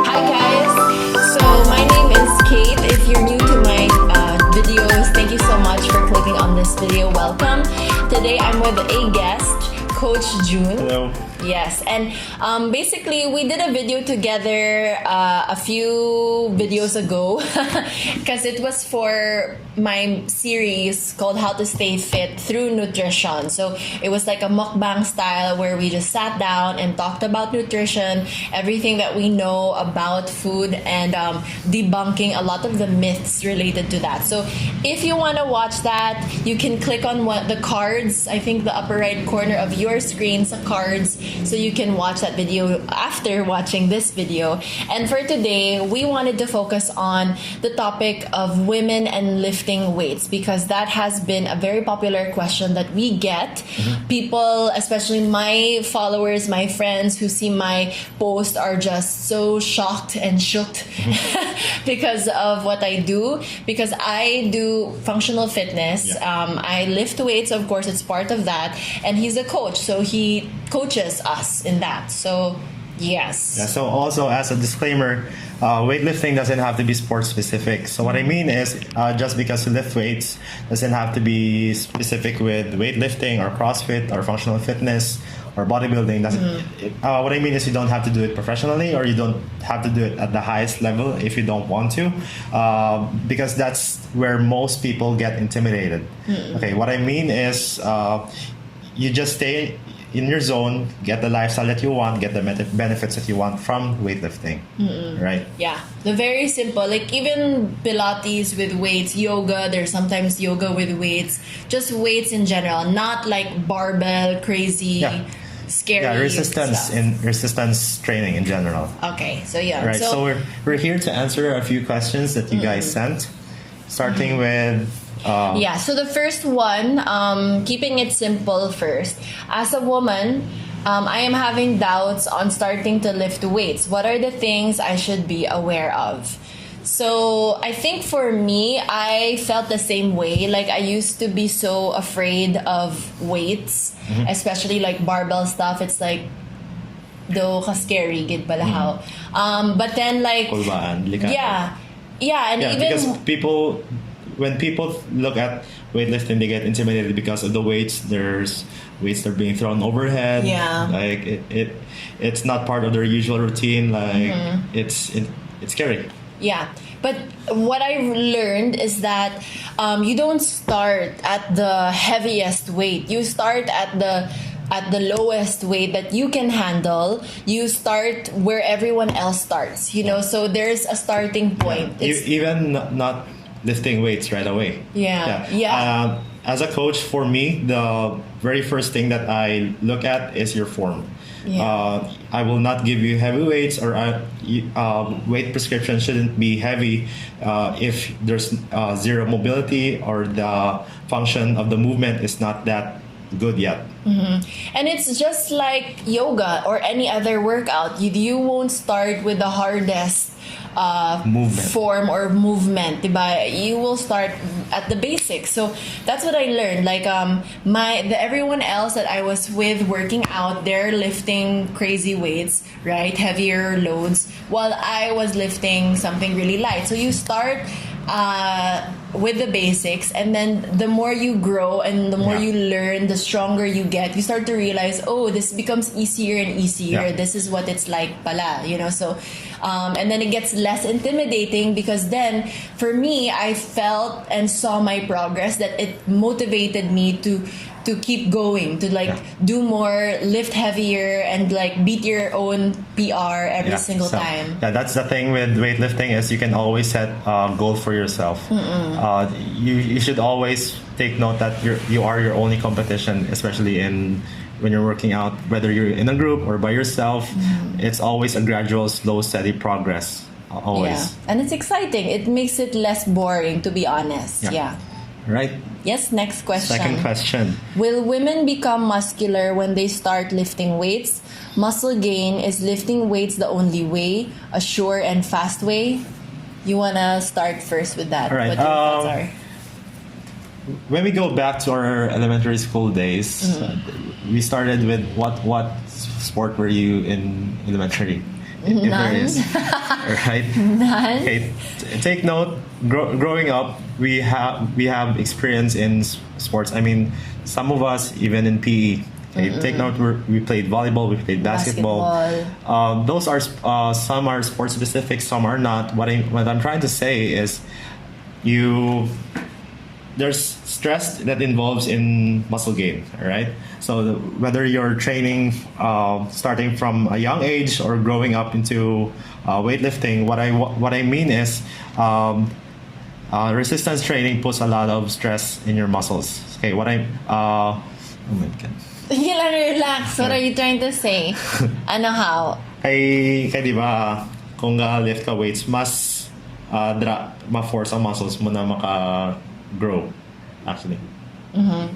Hi guys, so my name is Kate. If you're new to my videos, thank you so much for clicking on this video. Welcome. Today I'm with a guest, Coach June. Hello. Yes, and basically we did a video together a few videos ago because it was for my series called How to Stay Fit Through Nutrition. So it was like a mukbang style where we just sat down and talked about nutrition, everything that we know about food, and debunking a lot of the myths related to that. So if you want to watch that, you can click on the cards, I think the upper right corner of your screen, the cards, so you can watch that video after watching this video. And for today, we wanted to focus on the topic of women and lifting weights because that has been a very popular question that we get. People, especially my followers, my friends who see my post are just so shocked and shooked because of what I do, because I do functional fitness. I lift weights, of course, it's part of that, and he's a coach, so he coaches us in that. So yes. Yeah, so also as a disclaimer, weightlifting doesn't have to be sport specific. So what I mean is just because you lift weights doesn't have to be specific with weightlifting or CrossFit or functional fitness or bodybuilding. What I mean is you don't have to do it professionally, or you don't have to do it at the highest level if you don't want to, because that's where most people get intimidated. Okay, what I mean is you just stay in your zone, get the lifestyle that you want, get the benefits that you want from weightlifting, right? Yeah, the very simple, like even Pilates with weights, yoga, there's sometimes yoga with weights, just weights in general, not like barbell, crazy, scary. Yeah, resistance stuff. resistance training in general. Okay, so yeah. Right, so we're here to answer a few questions that you guys sent, starting with so the first one, keeping it simple first. As a woman, I am having doubts on starting to lift weights. What are the things I should be aware of? So I think for me, I felt the same way. Like I used to be so afraid of weights, especially like barbell stuff. It's like, do ka scary, gid balahaw. But then like, yeah, and even because when people look at weightlifting, they get intimidated because of the weights. There's weights that are being thrown overhead. Yeah. Like it's not part of their usual routine. Like it's scary. Yeah, but what I've learned is that you don't start at the heaviest weight. You start at the lowest weight that you can handle. You start where everyone else starts. You know, so there's a starting point. Even not lifting weights right away. Yeah. As a coach, for me, the very first thing that I look at is your form. I will not give you heavy weights, or weight prescription shouldn't be heavy if there's zero mobility or the function of the movement is not that good yet. And it's just like yoga or any other workout. You won't start with the hardest form or movement, diba? You will start at the basics. So that's what I learned. Like everyone else that I was with working out, they're lifting crazy weights, right? Heavier loads, while I was lifting something really light. So you start with the basics, and then the more you grow and the more you learn, the stronger you get. You start to realize, oh, this becomes easier and easier. This is what it's like pala, you know. So and then it gets less intimidating, because then for me, I felt and saw my progress, that it motivated me to keep going, to do more, lift heavier, and like beat your own PR every single time. Yeah, that's the thing with weightlifting, is you can always set a goal for yourself. You should always take note that you are your only competition, especially when you're working out, whether you're in a group or by yourself. It's always a gradual, slow, steady progress. Always. Yeah, and it's exciting. It makes it less boring, to be honest. Yeah. Right. Yes, next question. Second question. Will women become muscular when they start lifting weights? Muscle gain, is lifting weights the only way, a sure and fast way? You want to start first with that. All right. What your thoughts are? When we go back to our elementary school days, we started with what sport were you in elementary? if there None. is. Right? None. Okay, take note. Growing up, we have experience in sports. I mean, some of us even in PE. Okay, take note. We played volleyball. We played basketball. Those are some are sports specific. Some are not. What I'm trying to say is, there's stress that involves in muscle gain. All right. So whether you're training, starting from a young age or growing up into weightlifting, what I mean is, resistance training puts a lot of stress in your muscles. Okay, oh my God. Relax. What are you trying to say? Ano how? Kay di ba, kung lift ka weights, mas ma-force ang muscles mo na maka-grow, actually.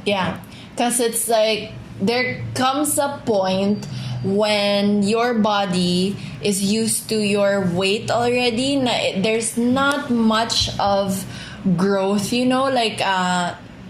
Yeah. Because it's like, there comes a point when your body is used to your weight already. There's not much of growth, like,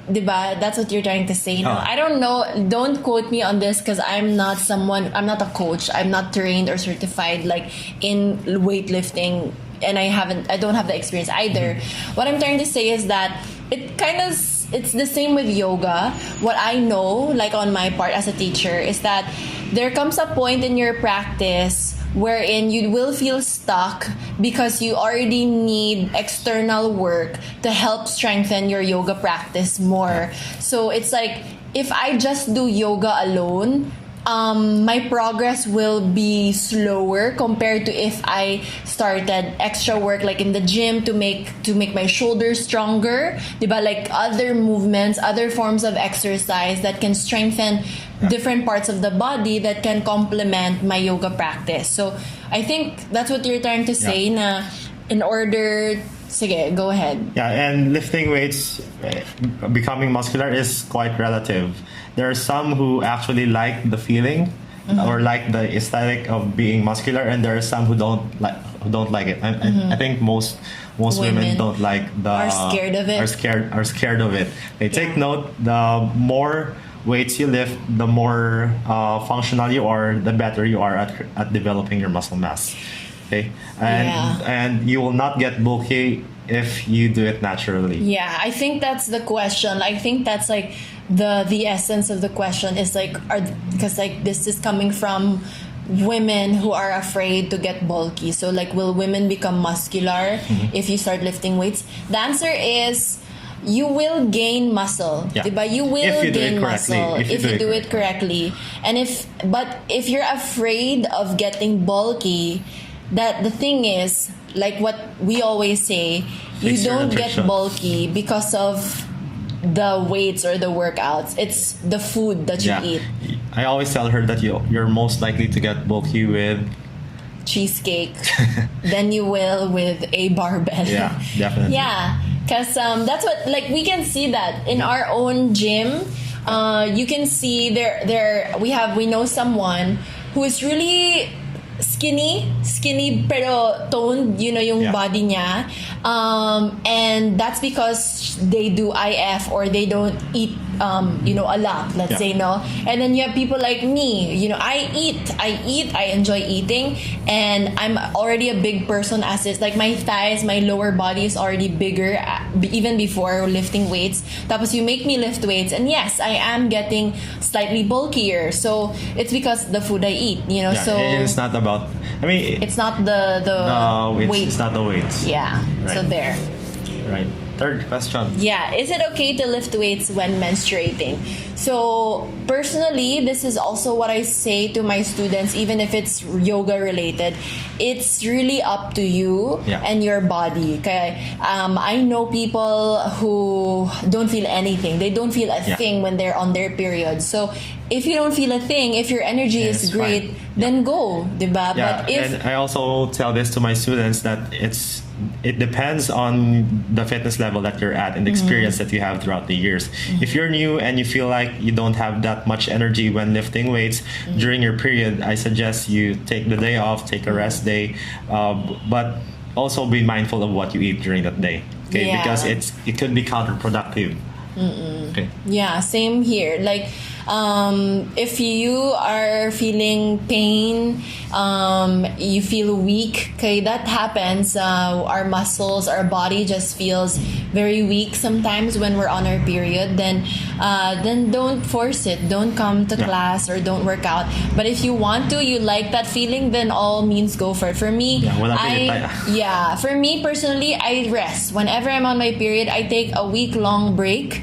diba? That's what you're trying to say. No, I don't know. Don't quote me on this because I'm not a coach. I'm not trained or certified like in weightlifting, and I don't have the experience either. What I'm trying to say is that it's the same with yoga. What I know, like on my part as a teacher, is that there comes a point in your practice wherein you will feel stuck because you already need external work to help strengthen your yoga practice more. So it's like, if I just do yoga alone, my progress will be slower compared to if I started extra work like in the gym to make my shoulders stronger, diba? Like other movements, other forms of exercise that can strengthen different parts of the body that can complement my yoga practice. So I think that's what you're trying to say, na in order. Sige, go ahead. Yeah, and lifting weights, becoming muscular is quite relative. There are some who actually like the feeling or like the aesthetic of being muscular, and there are some who don't like it. I think most women don't like are scared of it. Are scared of it. They take note: the more weights you lift, the more functional you are, the better you are at developing your muscle mass. Okay, and you will not get bulky if you do it naturally. Yeah, I think that's the question. I think that's like the essence of the question is like, because like this is coming from women who are afraid to get bulky. So like, will women become muscular if you start lifting weights? The answer is, you will gain muscle. Yeah. Diba? You will gain muscle if you do it correctly. And if you're afraid of getting bulky, that the thing is, like what we always say, you don't get bulky because of the weights or the workouts. It's the food that you eat. I always tell her that you're most likely to get bulky with cheesecake than you will with a barbell. Yeah, definitely. Yeah, because that's what, like, we can see that in our own gym. You can see we know someone who is really skinny pero toned, yung body niya, and that's because they do IF or they don't eat a lot, let's say, no. And then you have people like me, I eat, I enjoy eating, and I'm already a big person as is. Like my thighs, my lower body is already bigger even before lifting weights. Tapos you make me lift weights, and yes, I am getting slightly bulkier. So it's because the food I eat, so it's not about, it's not the weight. It's not the weights. Yeah. Right. So there. Right. Third question. Yeah, is it okay to lift weights when menstruating? So personally, this is also what I say to my students, even if it's yoga related. It's really up to you and your body. Okay, I know people who don't feel anything. They don't feel a thing when they're on their period. So if you don't feel a thing, if your energy is great, then go, diba? Yeah, but if and I also tell this to my students that it depends on the fitness level that you're at and the experience that you have throughout the years. If you're new and you feel like you don't have that much energy when lifting weights during your period, I suggest you take the day off, take a rest day, but also be mindful of what you eat during that day. Okay, because it could be counterproductive. Okay. Yeah, same here. Like, If you are feeling pain, you feel weak, okay, that happens. Our muscles, our body just feels very weak sometimes when we're on our period. Then don't force it. Don't come to class or don't work out. But if you want to, you like that feeling, then all means go for it. For me, for me personally, I rest. Whenever I'm on my period, I take a week-long break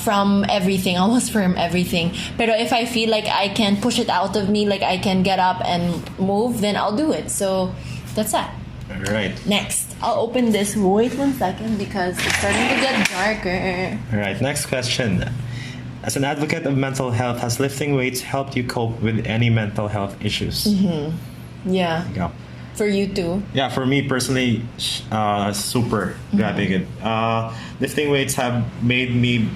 from everything, almost from everything. Pero if I feel like I can push it out of me, like I can get up and move, then I'll do it. So that's that. All right. Next, I'll open this. Wait 1 second because it's starting to get darker. All right. Next question. As an advocate of mental health, has lifting weights helped you cope with any mental health issues? Yeah. Go. For you too? Yeah, for me personally, super grabbing it. Lifting weights have made me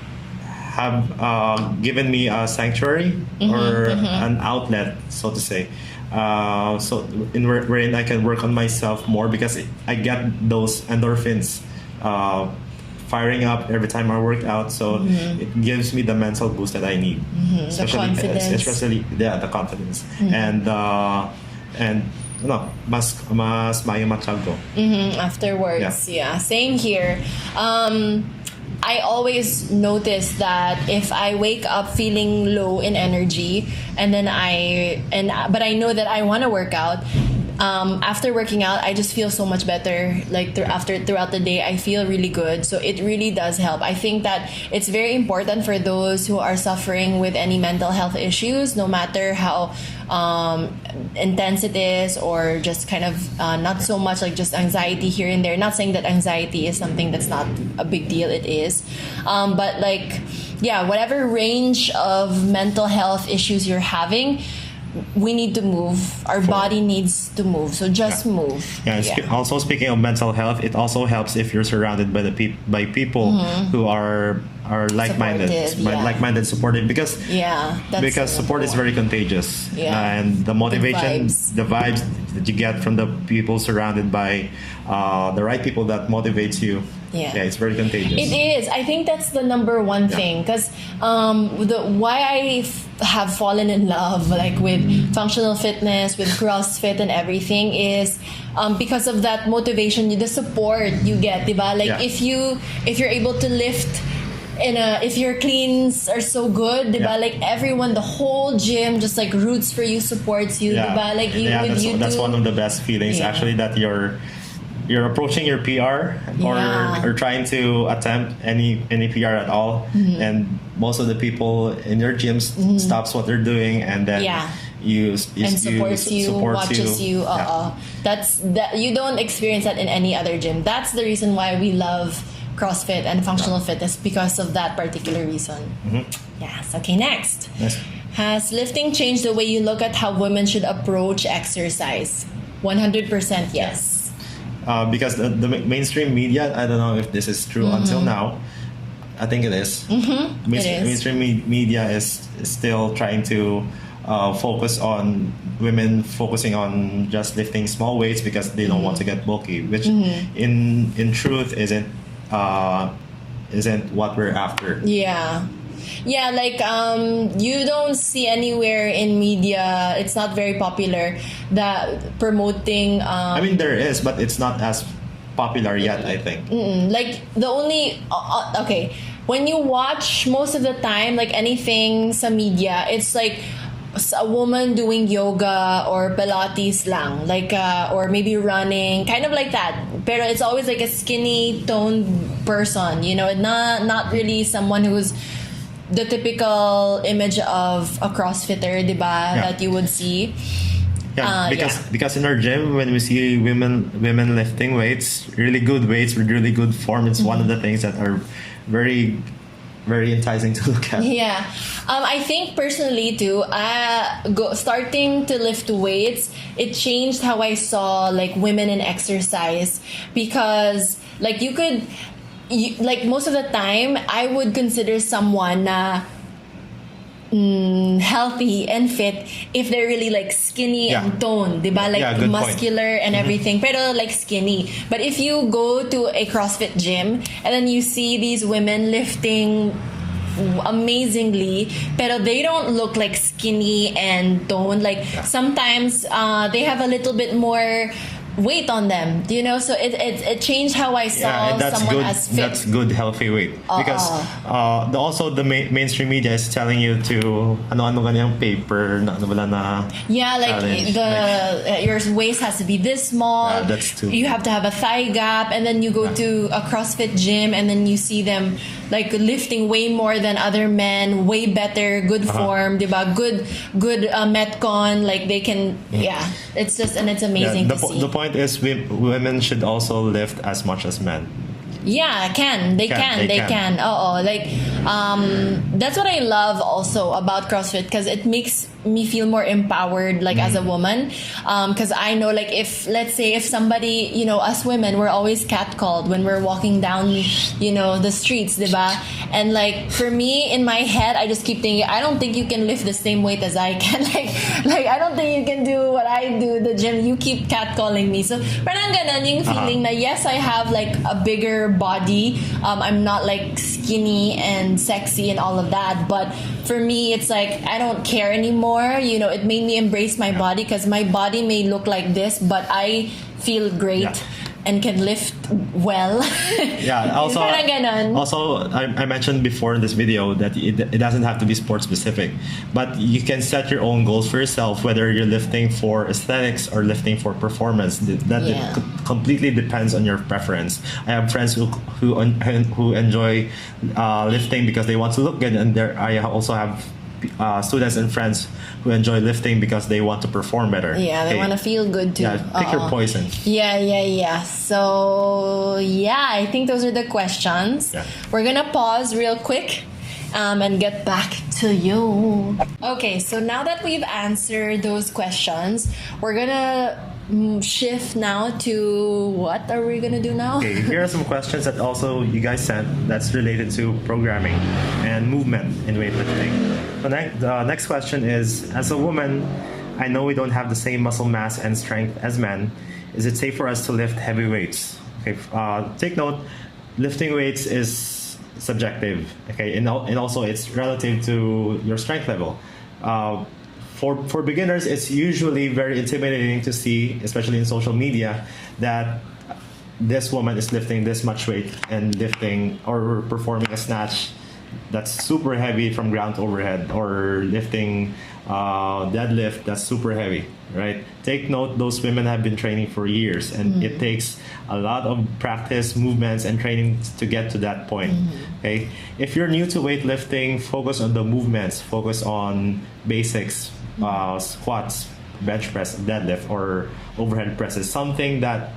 given me a sanctuary or an outlet, so to say. Wherein I can work on myself more because I get those endorphins firing up every time I work out. So it gives me the mental boost that I need, especially the confidence and mas mayo matiyag ko. Afterwards, yeah. Same here. I always notice that if I wake up feeling low in energy, but I know that I want to work out. After working out, I just feel so much better. Like throughout the day, I feel really good. So it really does help. I think that it's very important for those who are suffering with any mental health issues, no matter how intense it is, or just kind of not so much like just anxiety here and there. Not saying that anxiety is something that's not a big deal. It is, but whatever range of mental health issues you're having, we need to move. Our body needs to move. So just move. Also, speaking of mental health, it also helps if you're surrounded by people who are like-minded, like-minded, supportive. Because support is very contagious. And the motivation, the vibes that you get from the people surrounded by the right people that motivates you. It's very contagious. It is. I think that's the number one thing, because why I have fallen in love like with functional fitness, with CrossFit and everything is because of that motivation, the support you get, diba? Like if you're able to lift if your cleans are so good, diba? Like everyone, the whole gym just like roots for you, supports you, diba? Like that's one of the best feelings actually, that you're approaching your PR or trying to attempt any PR at all, and most of the people in your gym stops what they're doing and then supports you, watches you. That's you don't experience that in any other gym. That's the reason why we love CrossFit and functional fitness, because of that particular reason. Yes. Okay. Next. Yes. Has lifting changed the way you look at how women should approach exercise? 100% yes. Because the mainstream media, I don't know if this is true until now. I think it is. Mainstream media is still trying to focus on women focusing on just lifting small weights because they don't want to get bulky, which in truth isn't what we're after. Yeah, like you don't see anywhere in media, it's not very popular, that promoting I mean, there is, but it's not as popular yet, I think. Like the only when you watch most of the time, like anything sa media, it's like a woman doing yoga or Pilates lang, like or maybe running, kind of like that. Pero it's always like a skinny toned person, not really someone who's the typical image of a CrossFitter, diba, that you would see. Because in our gym, when we see women lifting weights, really good weights with really good form, it's one of the things that are very, very enticing to look at. I think personally too, starting to lift weights, it changed how I saw like women in exercise, because like like most of the time, I would consider someone healthy and fit if they're really like skinny and toned, diba? Like muscular and everything, pero like skinny. But if you go to a CrossFit gym and then you see these women lifting amazingly, pero they don't look like skinny and toned. Like sometimes they have a little bit more weight on them, you know, so it changed how I saw and that's someone good. as fit. That's good, healthy weight. Because also the mainstream media is telling you to ano ganyang paper na ano wala na Yeah, like challenge. your waist has to be this small. Yeah, that's too. You have to have a thigh gap, and then you go to a CrossFit gym, and then you see them like lifting way more than other men, way better, good form, diba? Good metcon. Like they can, it's just and it's amazing to see. The point is, women should also lift as much as men. Yeah, they can. Like that's what I love also about CrossFit, because it makes me feel more empowered, like as a woman, because I know, like, if let's say if somebody, you know, us women, we're always catcalled when we're walking down, you know, the streets, diba? And like for me, in my head, I just keep thinking, I don't think you can lift the same weight as I can. like I don't think you can do what I do the gym. You keep catcalling me. So parang ganun yung feeling na yes, I have like a bigger body. I'm not like skinny and sexy and all of that, but for me, it's like I don't care anymore. You know, it made me embrace my body, because my body may look like this, but I feel great and can lift well. Also I mentioned before in this video that it doesn't have to be sport specific, but you can set your own goals for yourself, whether you're lifting for aesthetics or lifting for performance. That completely depends on your preference. I have friends who enjoy lifting because they want to look good, and I also have students and friends who enjoy lifting because they want to perform better. Yeah, they want to feel good too. Yeah, pick your poison. Yeah. So, I think those are the questions. Yeah. We're going to pause real quick and get back to you. Okay, so now that we've answered those questions, we're going to shift now to what are we gonna do now? Okay, here are some questions that also you guys sent that's related to programming and movement in weightlifting. The next question is, as a woman, I know we don't have the same muscle mass and strength as men. Is it safe for us to lift heavy weights? Okay, take note, lifting weights is subjective, okay, and also it's relative to your strength level. For beginners, it's usually very intimidating to see, especially in social media, that this woman is lifting this much weight and lifting or performing a snatch that's super heavy from ground to overhead, or lifting deadlift that's super heavy, right? Take note, those women have been training for years, and it takes a lot of practice, movements, and training to get to that point. Okay, if you're new to weightlifting, focus on the movements, focus on basics, squats, bench press, deadlift, or overhead presses. Something that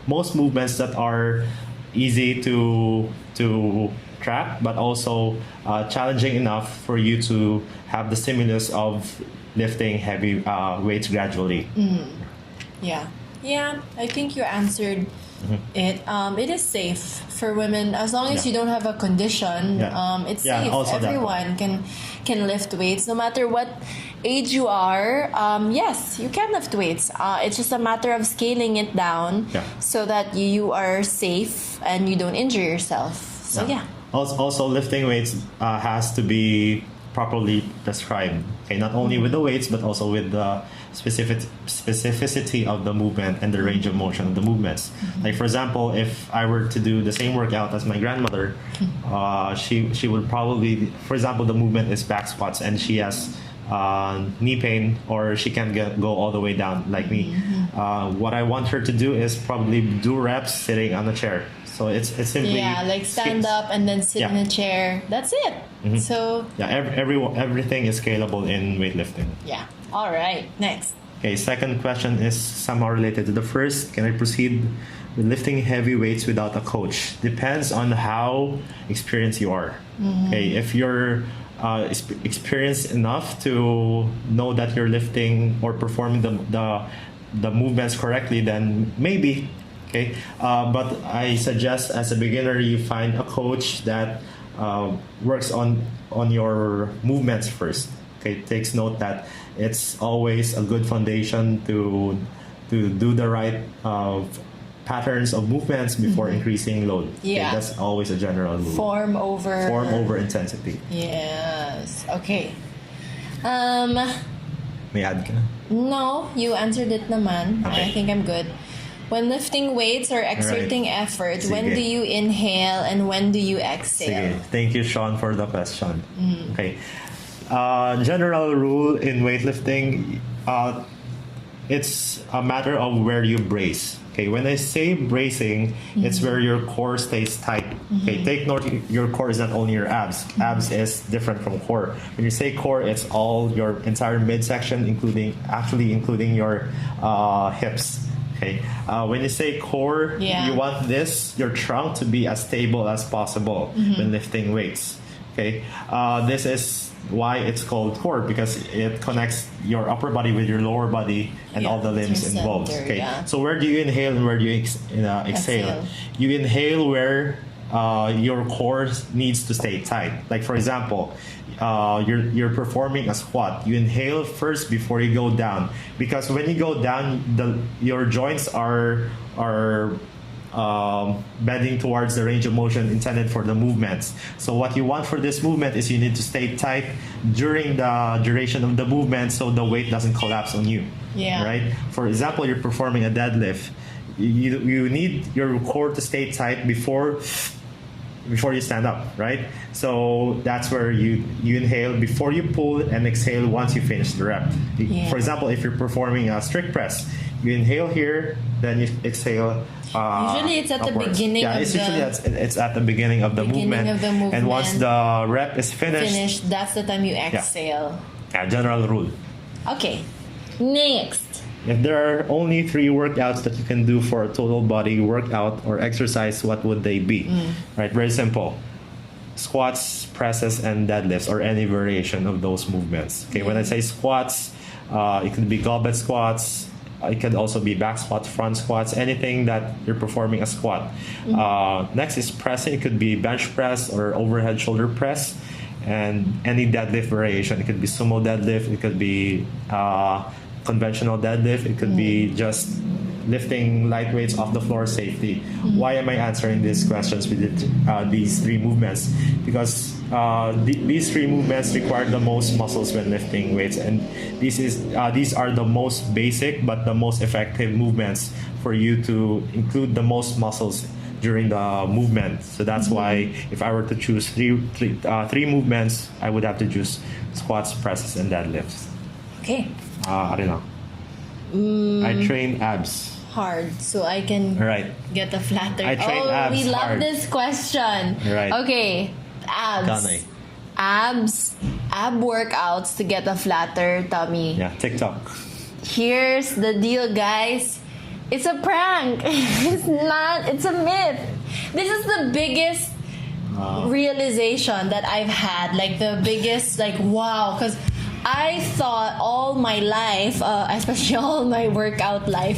most movements that are easy to track, but also challenging enough for you to have the stimulus of lifting heavy weights gradually. Yeah, I think you answered it. It is safe for women as long as you don't have a condition. It's safe. Everyone can lift weights, no matter what age you are. Yes, you can lift weights. It's just a matter of scaling it down so that you are safe and you don't injure yourself. So Also, lifting weights has to be properly prescribed. Okay, not only with the weights, but also with the specificity of the movement and the range of motion of the movements. Like, for example, if I were to do the same workout as my grandmother, she would probably, for example, the movement is back squats, and she has knee pain, or she can't go all the way down like me. What I want her to do is probably do reps sitting on a chair. So it's simply like stand up and then sit in a chair. That's it. So everything is scalable in weightlifting. Yeah. All right. Next. Okay. Second question is somehow related to the first. Can I proceed with lifting heavy weights without a coach? Depends on how experienced you are. Okay. If you're experienced enough to know that you're lifting or performing the movements correctly, then maybe. Okay, but I suggest as a beginner you find a coach that works on your movements first. Okay, takes note that it's always a good foundation to do the right patterns of movements before increasing load. Yeah. Okay, that's always a general rule. Form over Intensity. Yes. Okay. May add ka na? No, you answered it naman. Okay. I think I'm good. When lifting weights or exerting effort, when Sige. do you inhale and when do you exhale? Sige. Thank you, Sean, for the question. Okay. General rule in weightlifting, it's a matter of where you brace. Okay, when I say bracing, it's where your core stays tight. Okay, take note, your core is not only your abs. Abs is different from core. When you say core, it's all your entire midsection, including your hips. Okay, when you say core, Yeah. you want your trunk to be as stable as possible when lifting weights. Okay, this is why it's called core, because it connects your upper body with your lower body and Yeah, all the limbs it's your involved. center, Okay, yeah. so where do you inhale and where do you exhale? Exhale. You inhale where your core needs to stay tight. Like for example, you're performing a squat. You inhale first before you go down, because when you go down, your joints are bending towards the range of motion intended for the movements. So what you want for this movement is you need to stay tight during the duration of the movement, so the weight doesn't collapse on you. Yeah. Right. For example, you're performing a deadlift. You need your core to stay tight before you stand up, right? So that's where you inhale before you pull and exhale once you finish the rep. Yeah. For example, if you're performing a strict press, you inhale here, then you exhale. Usually it's at the upwards. beginning of usually the- it's at the beginning of the movement. of the And once movement. the rep is finished, That's the time you exhale. general rule. Okay. Next. If there are only 3 workouts that you can do for a total body workout or exercise, what would they be? Right, very simple. Squats, presses, and deadlifts, or any variation of those movements. Okay, when I say squats, it could be goblet squats. It could also be back squats, front squats, anything that you're performing a squat. Next is pressing. It could be bench press or overhead shoulder press, and any deadlift variation. It could be sumo deadlift. It could be conventional deadlift. It could be just lifting light weights off the floor safely. Why am I answering these questions with these 3 movements? Because these 3 movements require the most muscles when lifting weights, and these are the most basic but the most effective movements for you to include the most muscles during the movement. So that's why if I were to choose three movements, I would have to choose squats, presses, and deadlifts. Okay. I don't know. I train abs. Hard, so I can Right. get a flatter. I train abs we love hard. this question. Right. Okay, abs. Ganay. Ab workouts to get a flatter tummy. Yeah, TikTok. Here's the deal, guys. It's a prank. It's not. It's a myth. This is the biggest realization that I've had. Like the biggest, like wow, because I thought all my life, especially all my workout life,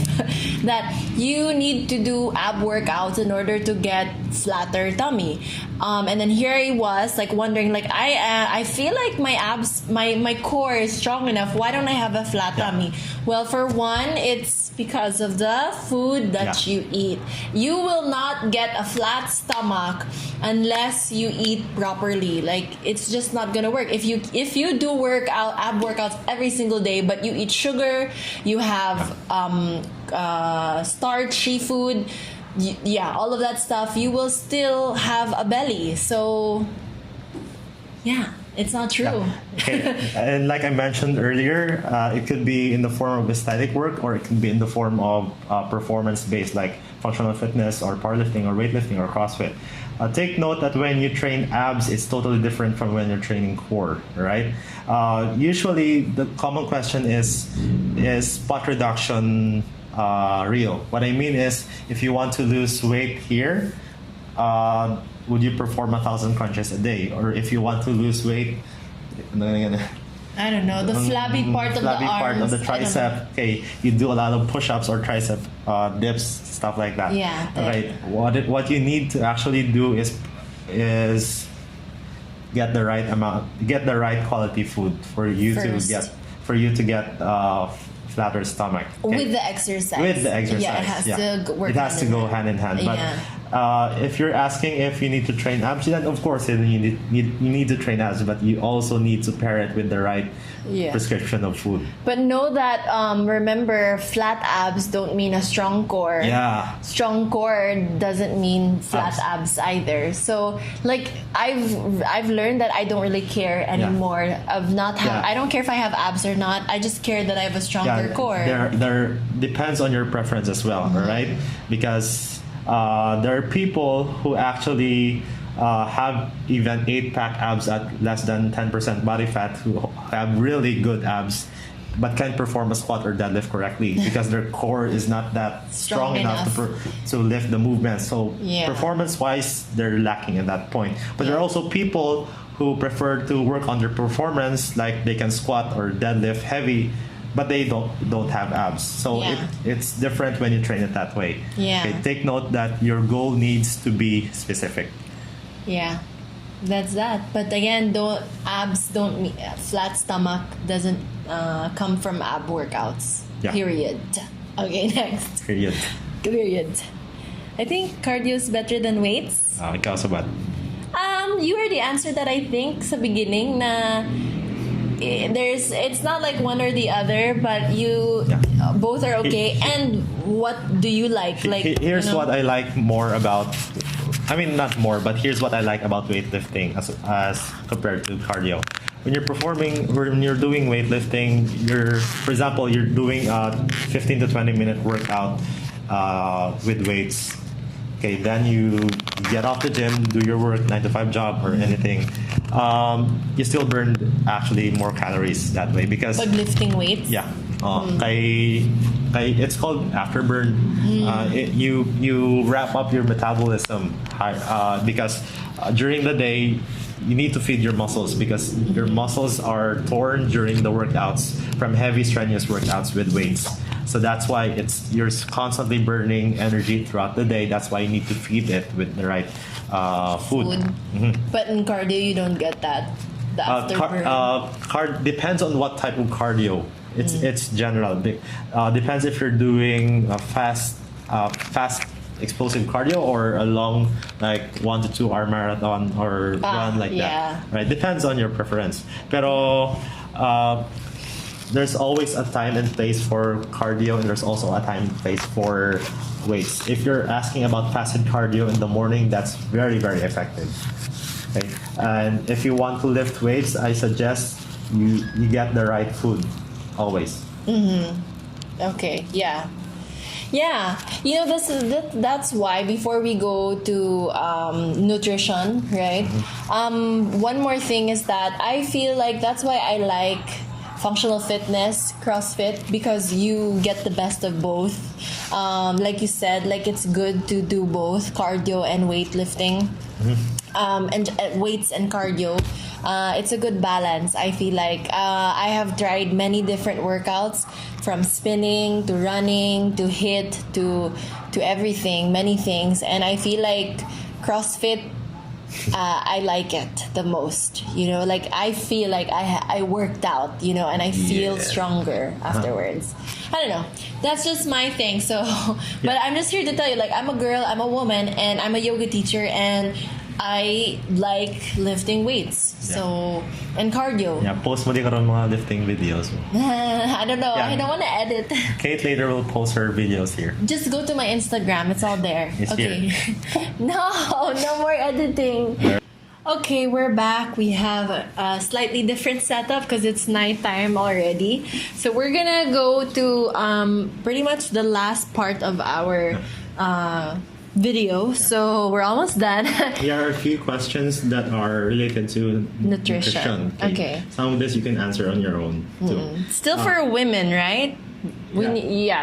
that you need to do ab workouts in order to get flatter tummy. And then here I was, like wondering, like I feel like my abs, my core is strong enough. Why don't I have a flat tummy? Well, for one, it's because of the food that you eat. You will not get a flat stomach unless you eat properly. Like it's just not gonna work. If you do ab workouts every single day, but you eat sugar, you have starchy food, all of that stuff, you will still have a belly. So it's not true. Okay. And like I mentioned earlier, it could be in the form of aesthetic work, or it can be in the form of performance-based, like functional fitness or powerlifting or weightlifting or CrossFit. Take note that when you train abs, it's totally different from when you're training core, right? Usually, the common question is spot reduction real? What I mean is, if you want to lose weight here, would you perform 1,000 crunches a day? Or if you want to lose weight, I don't know, the flabby part of the arms. Flabby part of the tricep. Okay, you do a lot of push-ups or tricep dips, stuff like that. Yeah. Right. What you need to actually do is get the right amount, get the right quality food for you First. to get flatter stomach. Okay? With the exercise. With the exercise. Yeah, it has to work. It has to go hand in hand. But if you're asking if you need to train abs, then of course you need to train abs, but you also need to pair it with the right prescription of food. But know that remember, flat abs don't mean a strong core. Yeah. Strong core doesn't mean flat abs either. So like I've learned that I don't really care anymore of not have. I don't care if I have abs or not. I just care that I have a stronger core. There depends on your preference as well, right? Because there are people who actually have even 8-pack abs at less than 10% body fat who have really good abs but can't perform a squat or deadlift correctly because their core is not that strong enough to lift the movement. So performance-wise, they're lacking at that point. But there are also people who prefer to work on their performance, like they can squat or deadlift heavy, but they don't have abs. So it's different when you train it that way. Yeah. Okay, take note that your goal needs to be specific. Yeah, that's that. But again, abs don't mean flat stomach doesn't come from ab workouts. Yeah. Period. Okay, next. Period. I think cardio is better than weights. Ikaw sa ba't? You already answered that. I think sa beginning na it's not like one or the other, but both are okay. And what do you like? Like here's what I like more about. I mean, not more, but here's what I like about weightlifting as compared to cardio. When you're doing weightlifting, for example, you're doing a 15 to 20 minute workout with weights. Okay, then you get off the gym, do your work, 9-to-5 job or anything. You still burn actually more calories that way because Pag lifting weights. Yeah. It's called afterburn. You wrap up your metabolism because during the day you need to feed your muscles because your muscles are torn during the workouts from heavy strenuous workouts with weights. So that's why you're constantly burning energy throughout the day. That's why you need to feed it with the right food. But in cardio you don't get that. The afterburn. Depends on what type of cardio. It's general. Depends if you're doing a fast explosive cardio or a long 1 to 2 hour marathon or run like that. Right? Depends on your preference. Pero there's always a time and place for cardio, and there's also a time and place for weights. If you're asking about fasted cardio in the morning, that's very, very effective. Okay? And if you want to lift weights, I suggest you get the right food. Always. Okay. Yeah. That's why before we go to nutrition, right? One more thing is that I feel like that's why I like functional fitness, CrossFit, because you get the best of both. Like you said, it's good to do both cardio and weightlifting, and weights and cardio. It's a good balance. I feel like I have tried many different workouts, from spinning to running to HIIT to everything, many things, and I feel like CrossFit. I like it the most. I feel like I worked out. And I feel stronger afterwards. I don't know. That's just my thing. So, but I'm just here to tell you, I'm a girl, I'm a woman, and I'm a yoga teacher, and I like lifting weights. So, and cardio. Yeah, post mo din karon mga lifting videos. I don't know. I don't want to edit. Kate later will post her videos here. Just go to my Instagram. It's all there. It's okay. Here. No more editing. Okay, we're back. We have a slightly different setup because it's nighttime already. So we're gonna go to pretty much the last part of our video. So we're almost done. There are a few questions that are related to nutrition. Okay. Some of this you can answer on your own too. Still for women, right?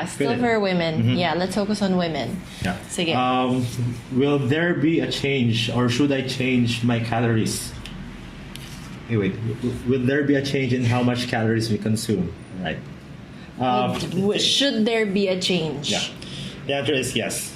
Still for women. Yeah, let's focus on women. Yeah. Sige. Will there be a change, or should I change my calories? Wait. Will there be a change in how much calories we consume? Right. Should there be a change? Yeah. The answer is yes.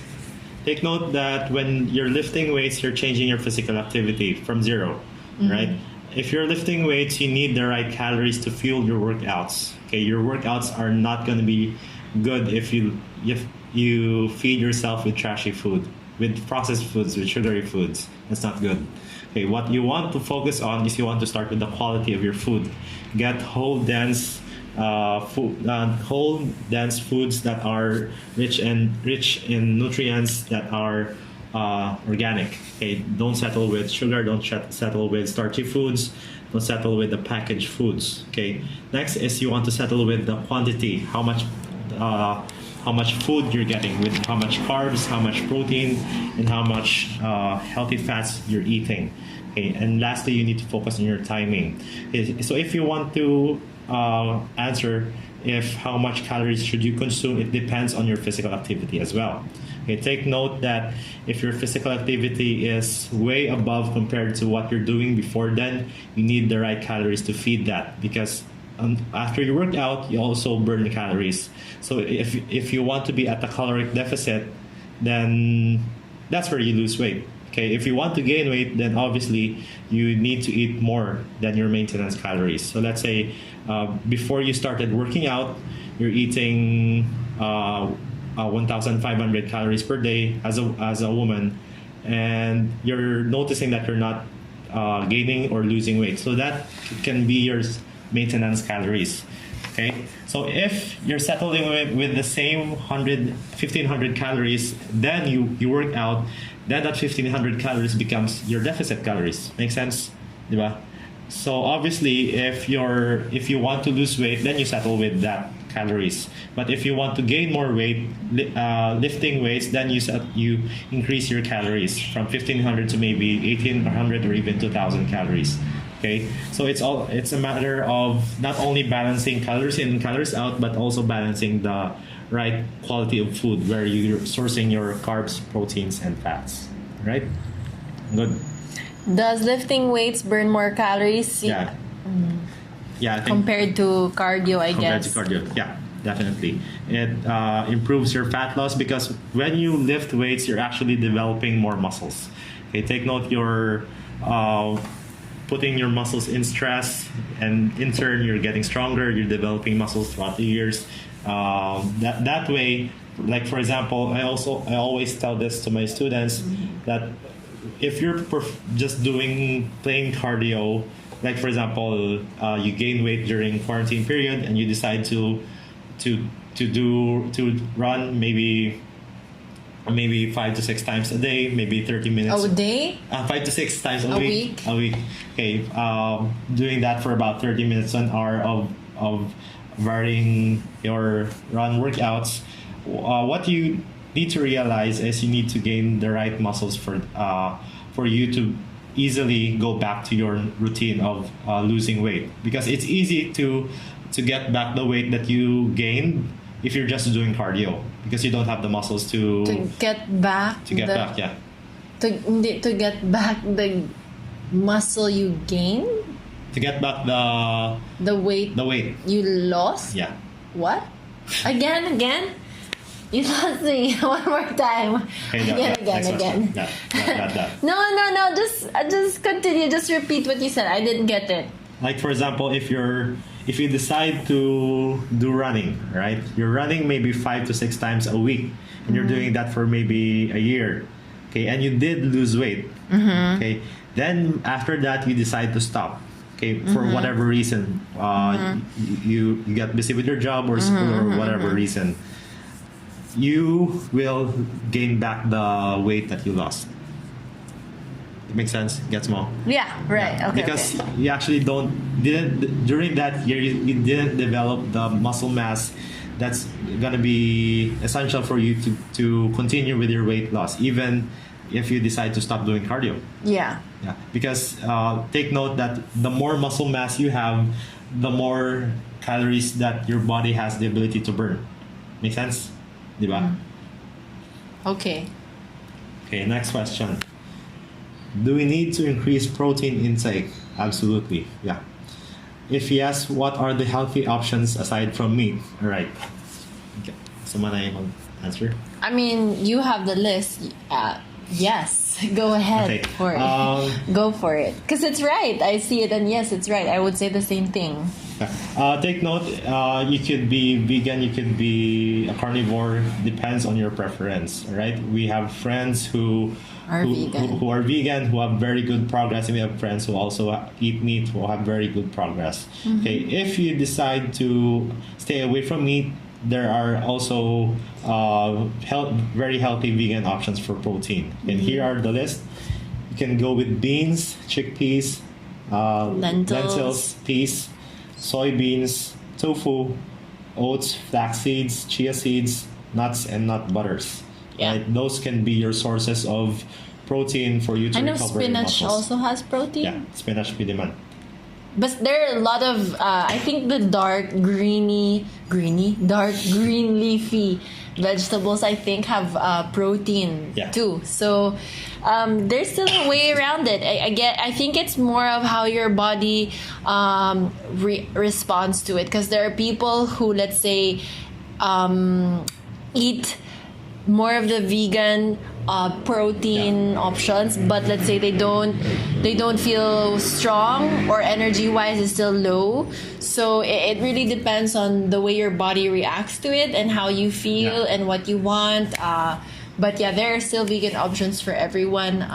Take note that when you're lifting weights, you're changing your physical activity from zero, right? If you're lifting weights, you need the right calories to fuel your workouts. Okay, your workouts are not going to be good if you feed yourself with trashy food, with processed foods, with sugary foods. That's not good. Okay, what you want to focus on is you want to start with the quality of your food. Get whole dense foods that are rich in nutrients that are organic. Okay, don't settle with sugar. Don't settle with starchy foods. Don't settle with the packaged foods. Okay. Next is you want to settle with the quantity. How much food you're getting, with how much carbs, how much protein, and how much healthy fats you're eating. Okay. And lastly, you need to focus on your timing. Okay. So if you want to answer if how much calories should you consume, it depends on your physical activity as well. Okay, take note that if your physical activity is way above compared to what you're doing before, then you need the right calories to feed that, because after you work out, you also burn calories. So if you want to be at a caloric deficit, then that's where you lose weight. Okay, if you want to gain weight, then obviously you need to eat more than your maintenance calories. So let's say before you started working out, you're eating 1,500 calories per day as a woman, and you're noticing that you're not gaining or losing weight. So that can be your maintenance calories. Okay, so if you're settling with the same 1,500 calories, then you work out, then that 1,500 calories becomes your deficit calories. Make sense? Diba? So obviously, if you want to lose weight, then you settle with that calories. But if you want to gain more weight, lifting weights, then you increase your calories from 1,500 to maybe 1,800 or even 2,000 calories. Okay, so it's a matter of not only balancing calories in and calories out, but also balancing the right quality of food where you're sourcing your carbs, proteins, and fats. Right? Good. Does lifting weights burn more calories? Yeah. Yeah, I think compared to cardio, I guess. Compared to cardio, yeah, definitely. It improves your fat loss, because when you lift weights, you're actually developing more muscles. Okay, take note, you're putting your muscles in stress, and in turn, you're getting stronger. You're developing muscles throughout the years. That way, like for example, I always tell this to my students that if you're just doing plain cardio, like for example, you gain weight during quarantine period and you decide to run maybe 5 to 6 times a day, maybe 30 minutes a day, 5 to 6 times a week. Okay, doing that for about 30 minutes to an hour of varying your run workouts. What you need to realize is you need to gain the right muscles for you to easily go back to your routine of losing weight, because it's easy to get back the weight that you gained if you're just doing cardio, because you don't have the muscles to get back to get back the muscle you gained, to get back the weight you lost. Yeah. What? Again? You lost me. One more time. Okay, again. That. No. Just continue. Just repeat what you said. I didn't get it. Like for example, if you decide to do running, right? You're running maybe 5 to 6 times a week, and you're doing that for maybe a year. Okay, and you did lose weight. Okay, then after that you decide to stop. Okay, for whatever reason, you get busy with your job or school or whatever reason, you will gain back the weight that you lost. It makes sense? Gets more? Yeah, right. Yeah. Okay. Because you actually didn't during that year you didn't develop the muscle mass that's gonna be essential for you to continue with your weight loss, even if you decide to stop doing cardio. Yeah. Yeah. Because take note that the more muscle mass you have, the more calories that your body has the ability to burn. Make sense? Diba? Okay. Okay, next question. Do we need to increase protein intake? Absolutely, yeah. If yes, what are the healthy options aside from meat? All right. Okay. Someone answer? I mean, you have the list. Yes. Go ahead for it. Go for it. Because it's right. I see it, and yes, it's right. I would say the same thing. Take note, you could be vegan, you could be a carnivore, depends on your preference, right? We have friends who who are vegan, who have very good progress, and we have friends who also eat meat, who have very good progress. Okay, if you decide to stay away from meat, there are also very healthy vegan options for protein. And here are the list. You can go with beans, chickpeas, lentils, peas, soybeans, tofu, oats, flax seeds, chia seeds, nuts, and nut butters. Yeah. Right? Those can be your sources of protein for you to I know recover your spinach muscles. also has protein. Yeah, spinach pwede man. But there are a lot of, I think the dark green leafy vegetables, I think, have protein too. So there's still a way around it. I think it's more of how your body responds to it. Because there are people who, let's say, eat more of the vegan protein options, but let's say they don't feel strong, or energy wise is still low. So it really depends on the way your body reacts to it and how you feel and what you want. But yeah, there are still vegan options for everyone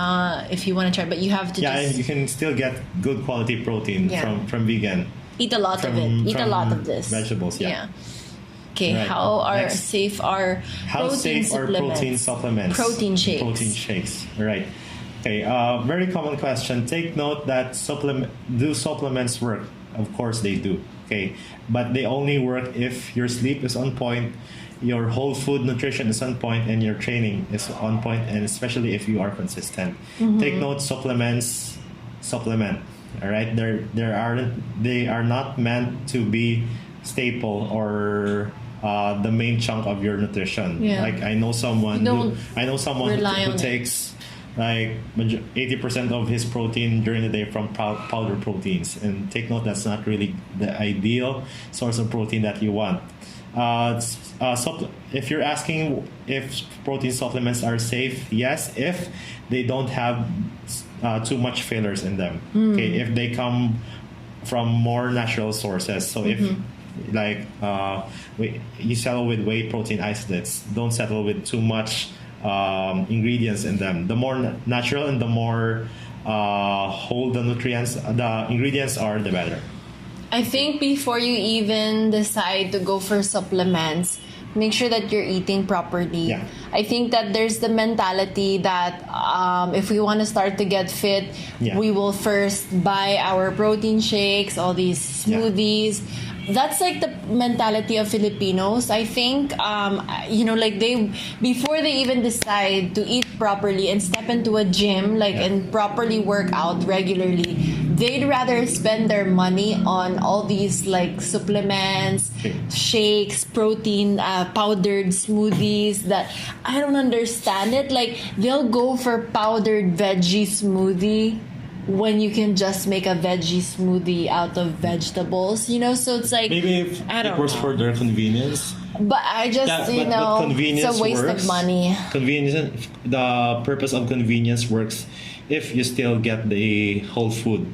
if you want to try, but you have to you can still get good quality protein from vegan. Eat a lot of it. Eat a lot of this. Vegetables, Okay, right. How safe are protein supplements? Protein shakes. Protein shakes, right. Okay, very common question. Take note that do supplements work? Of course they do. Okay, but they only work if your sleep is on point, your whole food nutrition is on point, and your training is on point, and especially if you are consistent. Take note, supplements supplement. All right, they are not meant to be staple or the main chunk of your nutrition. Like I know someone who takes like 80% of his protein during the day from powder proteins, and take note, that's not really the ideal source of protein that you want. If you're asking if protein supplements are safe, yes, if they don't have too much fillers in them. Okay, if they come from more natural sources. So if like you settle with whey protein isolates, don't settle with too much ingredients in them. The more natural and the more whole the ingredients are, the better. I think before you even decide to go for supplements, make sure that you're eating properly. I think that there's the mentality that if we want to start to get fit, we will first buy our protein shakes, all these smoothies. That's like the mentality of Filipinos. I think, like before they even decide to eat properly and step into a gym, and properly work out regularly, they'd rather spend their money on all these like supplements, shakes, protein, powdered smoothies that I don't understand it. Like they'll go for powdered veggie smoothie when you can just make a veggie smoothie out of vegetables, so it's like maybe if it works for their convenience. But I just but it's a waste of money. Convenience. The purpose of convenience works if you still get the whole food.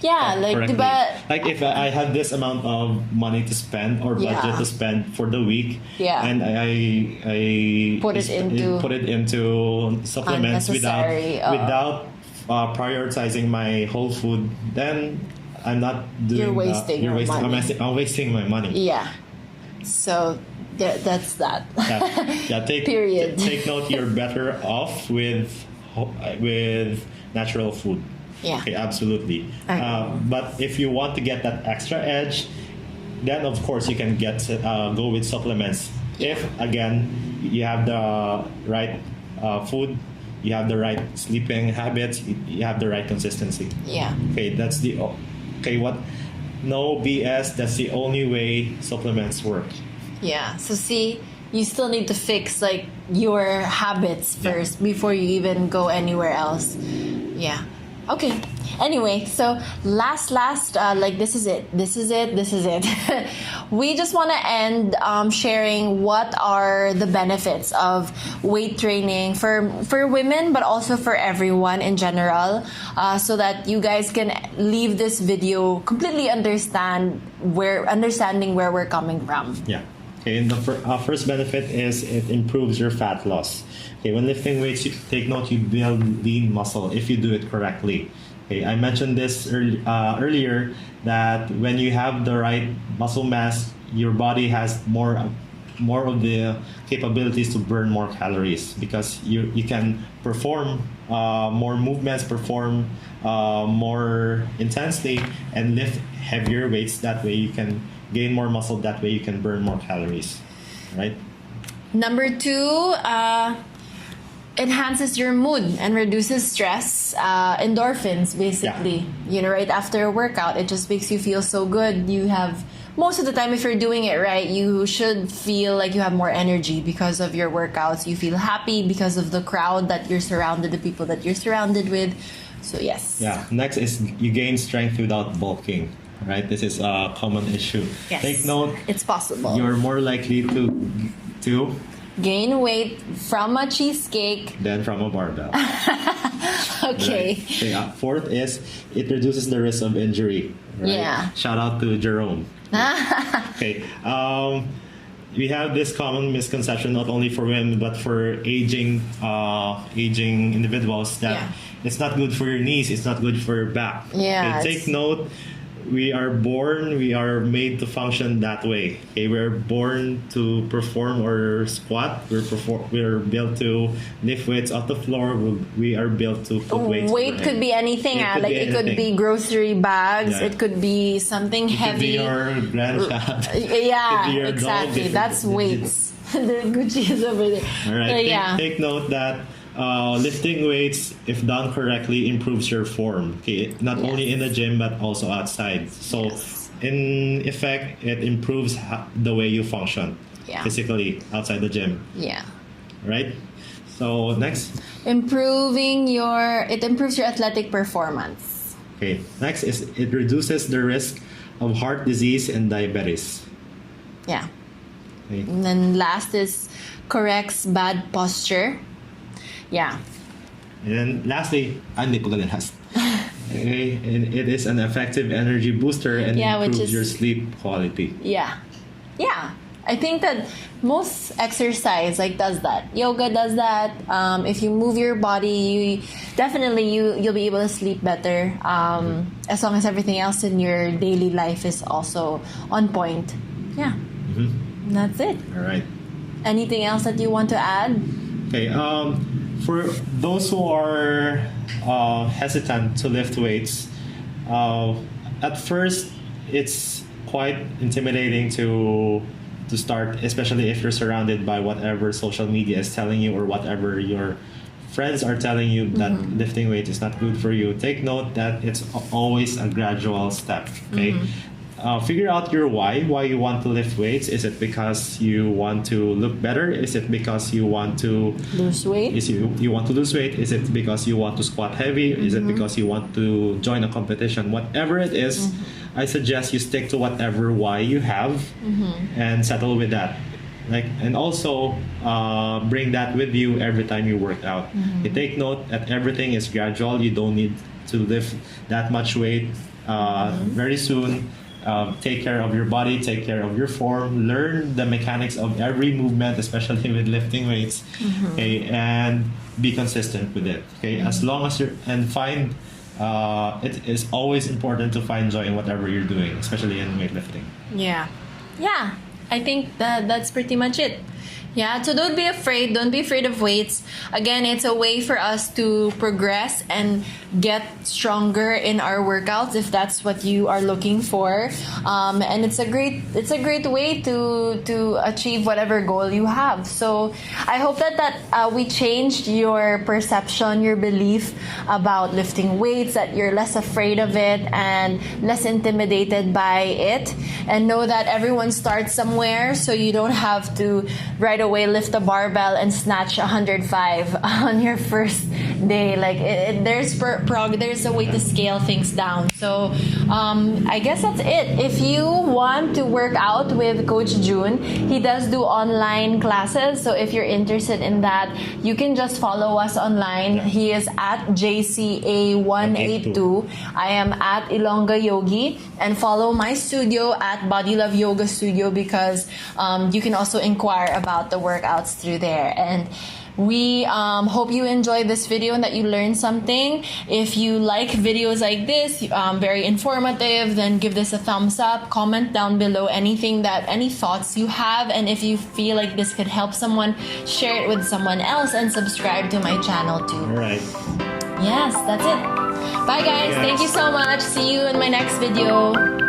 Like if I had this amount of money to spend or budget to spend for the week, and I put it into supplements without prioritizing my whole food, then I'm not doing. You're wasting your money. I'm wasting my money. Yeah. So that's that. Period. Take note. You're better off with natural food. Yeah. Okay, absolutely. But if you want to get that extra edge, then of course you can go with supplements. If again you have the right food, you have the right sleeping habits, you have the right consistency. Yeah. Okay, no BS, that's the only way supplements work. Yeah. So see, you still need to fix your habits first before you even go anywhere else. Yeah. Okay. Anyway, so last, like this is it. We just want to end sharing what are the benefits of weight training for women, but also for everyone in general, so that you guys can leave this video completely understanding where we're coming from. Yeah. Okay, and the first benefit is it improves your fat loss. Okay, when lifting weights, you take note, you build lean muscle if you do it correctly. Okay, I mentioned this earlier that when you have the right muscle mass, your body has more of the capabilities to burn more calories because you can perform more movements, perform more intensely, and lift heavier weights. That way you can gain more muscle. That way you can burn more calories, right? Number 2, enhances your mood and reduces stress. Endorphins, basically. Yeah. Right after a workout, it just makes you feel so good. You have, most of the time, if you're doing it right, you should feel like you have more energy because of your workouts. You feel happy because of the crowd that you're surrounded, the people that you're surrounded with. So yes. Yeah. Next is you gain strength without bulking. Right. This is a common issue. Yes. Take note. It's possible. You're more likely to gain weight from a cheesecake than from a barbell. Okay. Right. Okay. Fourth is it reduces the risk of injury. Right? Yeah. Shout out to Jerome. Okay. We have this common misconception not only for women but for aging individuals that it's not good for your knees, it's not good for your back. Yeah. Okay, take note. We are made to function that way. Okay, we're born to perform or squat. We're built to lift weights off the floor. We are built to put weights. Weight could be anything. It could be grocery bags. Yeah. It could be something heavy. It could be your grandchild. Yeah, your exactly. dog. That's weights. The Gucci is over there. All right. Take note that lifting weights, if done correctly, improves your form. Okay, not only in the gym but also outside. So, in effect, it improves the way you function physically outside the gym. Yeah. Right. So next. It improves your athletic performance. Okay. Next is it reduces the risk of heart disease and diabetes. Yeah. Okay. And then last is corrects bad posture. Yeah. And then lastly, okay, it is an effective energy booster and improves your sleep quality. Yeah. Yeah. I think that most exercise does that. Yoga does that. If you move your body, you'll be able to sleep better. As long as everything else in your daily life is also on point. Yeah. Mm-hmm. That's it. All right. Anything else that you want to add? Okay. For those who are hesitant to lift weights, at first it's quite intimidating to start, especially if you're surrounded by whatever social media is telling you or whatever your friends are telling you that lifting weight is not good for you. Take note that it's always a gradual step. Okay. Figure out your why you want to lift weights. Is it because you want to look better? Is it because you want to lose weight? You want to lose weight? Is it because you want to squat heavy? Is it because you want to join a competition? Whatever it is, I suggest you stick to whatever why you have and settle with that. And also bring that with you every time you work out. You take note that everything is gradual. You don't need to lift that much weight very soon. Take care of your body, take care of your form, learn the mechanics of every movement, especially with lifting weights, okay, and be consistent with it. Okay, as long as find it is always important to find joy in whatever you're doing, especially in weightlifting. Yeah. I think that's pretty much it. Yeah, so don't be afraid. Don't be afraid of weights. Again, it's a way for us to progress and get stronger in our workouts if that's what you are looking for. And it's a great way to achieve whatever goal you have. So I hope that we changed your perception, your belief about lifting weights, that you're less afraid of it and less intimidated by it, and know that everyone starts somewhere, so you don't have to right away lift a barbell and snatch 105 on your first day. Like there's there's a way to scale things down. So I guess that's it. If you want to work out with Coach June, he does do online classes. So if you're interested in that, you can just follow us online. He is at JCA182. I am at Ilongga Yogi, and follow my studio at Body Love Yoga Studio, because you can also inquire about the workouts through there. And we hope you enjoyed this video and that you learned something. If you like videos like this, very informative, then give this a thumbs up. Comment down below any thoughts you have, and if you feel like this could help someone, share it with someone else, and subscribe to my channel too. All right. Yes, that's it. Bye guys. Thank you so much. See you in my next video.